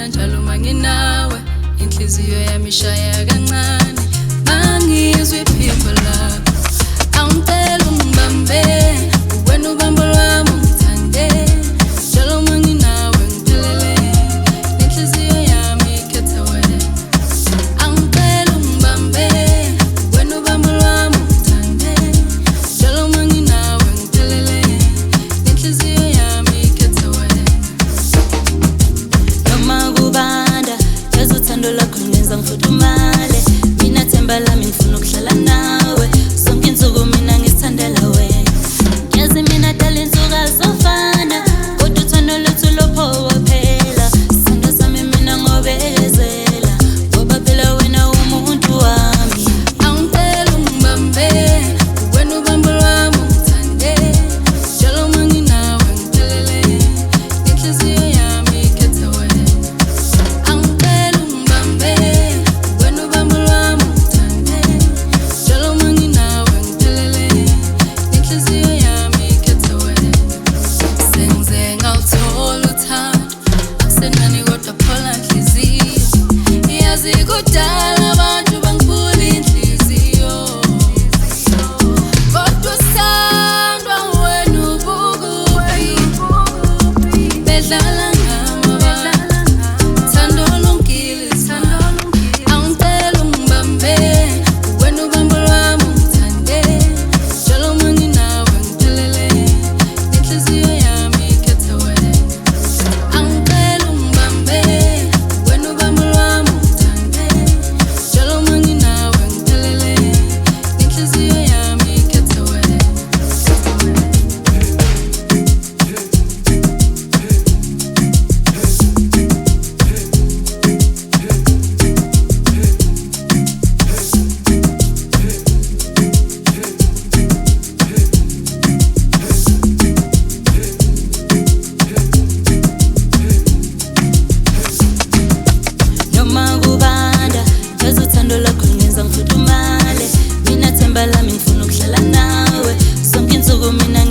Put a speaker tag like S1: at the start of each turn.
S1: njalo manginawe inhliziyo yami ishaya kancane mangizwe iphimbo lakho awungicela ungibambe wena ubambo lwami ungithande njalo manginawe ngiphelele inhliziyo yami ikhetha wena awungicela ungibambe wena ubambo lwami ungithande njalo manginawe ngiphelele inhliziyo yami ikhetha wena noma kubanda yazi uthando lakho ngenza ngifudumale mina themba lami ngifuna ukuhlala nawe zonke insuku mina ngithandela wena yazi mina dala insuku azofana kodwa uthando lwethu lophowa phela sithando sami mina ngobekezela ngoba phela wena umuntu wami awungicela ungibambe wena ubambo lwami ungithande njalo manginawe ngiphelele inhliziyo yami ikhetha wena awungicela ungibambe wena ubambo lwami ungithande njalo manginawe ngiphelele inhliziyo yami ikhetha wena sengize ngawuthola uthando akusenani kodwa phola nhliziyo yazi kudala abantu bangibula inhliziyo kodwa usandwa wena ubukuphi bedlala ngamabala thando lungilisa awungicela ungibambe wena ubambo lwami ungithande njalo manginawe ngiphelele inhliziyo yami ikhetha wena awungicela ungibambe wena ubambo lwami ungithande njalo manginawe ngiphelele inhliziyo yami ikhetha wena noma kubanda yazi uthando lakho ngenza ngifudumale mina themba lami ngifuna ukuhlala nawe zonke insuku mina